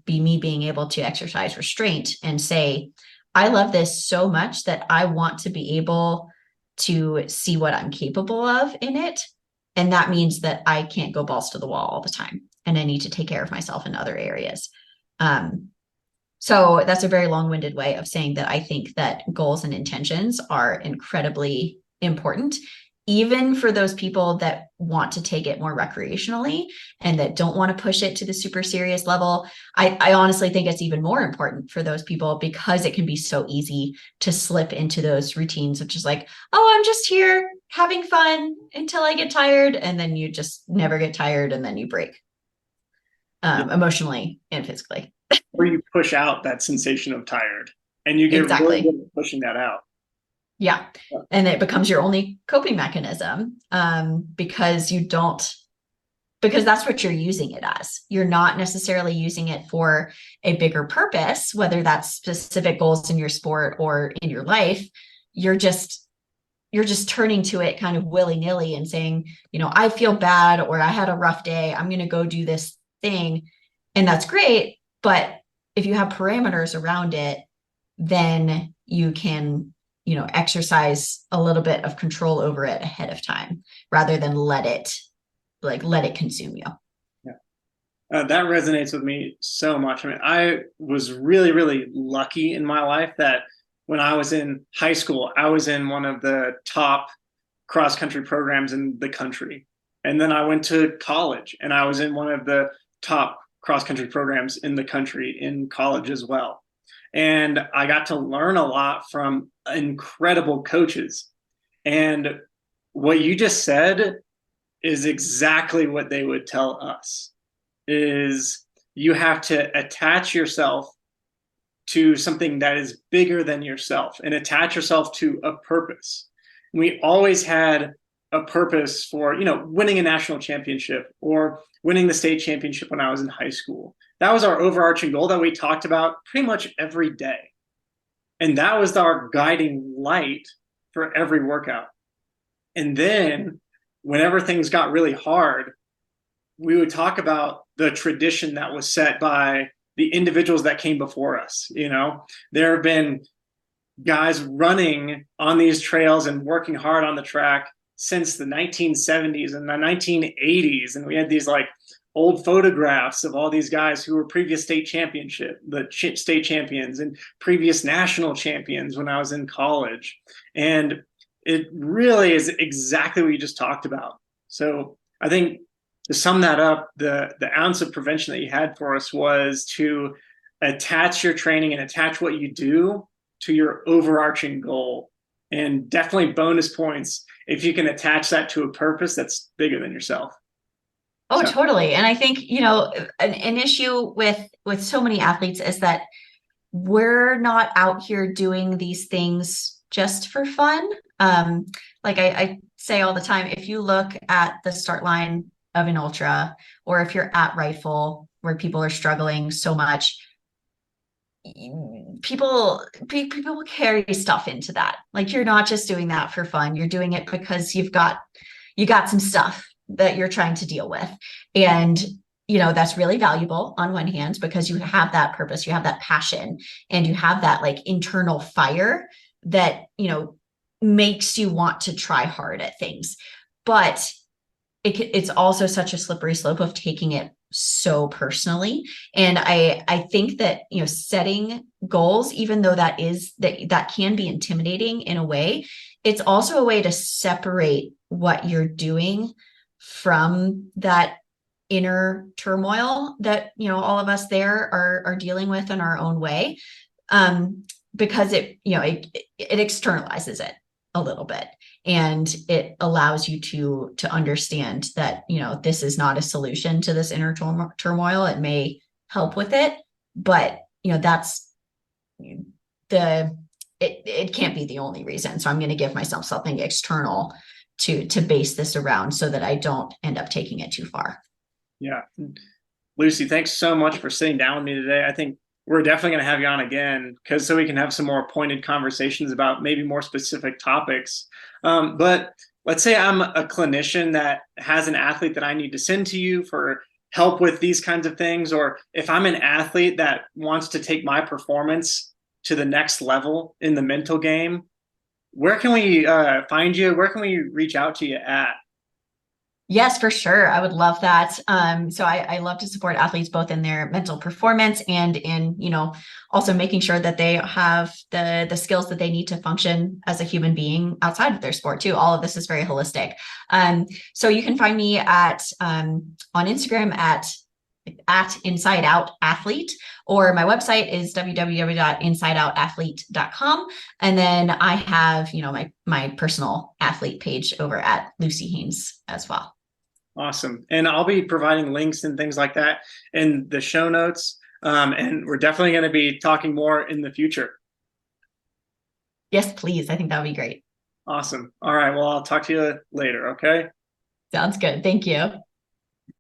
me being able to exercise restraint and say, I love this so much that I want to be able to see what I'm capable of in it. And that means that I can't go balls to the wall all the time. And I need to take care of myself in other areas. So that's a very long-winded way of saying that I think that goals and intentions are incredibly important, even for those people that want to take it more recreationally and that don't want to push it to the super serious level. I honestly think it's even more important for those people because it can be so easy to slip into those routines, which is like, oh, I'm just here having fun until I get tired. And then you just never get tired and then you break emotionally and physically. Or you push out that sensation of tired and you get really good at pushing that out. Yeah. And it becomes your only coping mechanism because that's what you're using it as. You're not necessarily using it for a bigger purpose, whether that's specific goals in your sport or in your life. You're just turning to it kind of willy-nilly and saying, I feel bad or I had a rough day. I'm going to go do this thing. And that's great. But if you have parameters around it, then you can exercise a little bit of control over it ahead of time rather than let it consume you. Yeah. That resonates with me so much. I mean, I was really, really lucky in my life that when I was in high school, I was in one of the top cross-country programs in the country. And then I went to college and I was in one of the top cross-country programs in the country in college as well. And I got to learn a lot from incredible coaches. And what you just said is exactly what they would tell us, is you have to attach yourself to something that is bigger than yourself and attach yourself to a purpose. We always had a purpose for, winning a national championship or winning the state championship when I was in high school. That was our overarching goal that we talked about pretty much every day. And that was our guiding light for every workout. And then whenever things got really hard, we would talk about the tradition that was set by the individuals that came before us. There have been guys running on these trails and working hard on the track since the 1970s and the 1980s. And we had these old photographs of all these guys who were previous state champions and previous national champions when I was in college. And it really is exactly what you just talked about. So I think to sum that up, the ounce of prevention that you had for us was to attach your training and attach what you do to your overarching goal. And definitely bonus points if you can attach that to a purpose that's bigger than yourself. Oh, totally. And I think, an issue with so many athletes is that we're not out here doing these things just for fun. Like I say all the time, if you look at the start line of an ultra, or if you're at Rifle where people are struggling so much, people carry stuff into that. Like, you're not just doing that for fun. You're doing it because you got some stuff that you're trying to deal with. And that's really valuable on one hand, because you have that purpose, you have that passion, and you have that like internal fire that makes you want to try hard at things. But it's also such a slippery slope of taking it so personally. And I think that setting goals, even though that can be intimidating in a way, it's also a way to separate what you're doing from that inner turmoil that all of us there are dealing with in our own way, because it externalizes it a little bit, and it allows you to understand that this is not a solution to this inner turmoil. It may help with it, but that's it can't be the only reason. So I'm going to give myself something external to base this around, so that I don't end up taking it too far. Yeah. Lucie, thanks so much for sitting down with me today. I think we're definitely going to have you on again, so we can have some more pointed conversations about maybe more specific topics. But let's say I'm a clinician that has an athlete that I need to send to you for help with these kinds of things, or if I'm an athlete that wants to take my performance to the next level in the mental game, where can we find you? Where can we reach out to you at? Yes, for sure. I would love that. So I love to support athletes both in their mental performance and in, also making sure that they have the skills that they need to function as a human being outside of their sport too. All of this is very holistic. So you can find me on Instagram at Inside Out Athlete, or my website is www.insideoutathlete.com. And then I have, my personal athlete page over at Lucie Hanes as well. Awesome. And I'll be providing links and things like that in the show notes. And we're definitely going to be talking more in the future. Yes, please. I think that would be great. Awesome. All right. Well, I'll talk to you later. Okay. Sounds good. Thank you.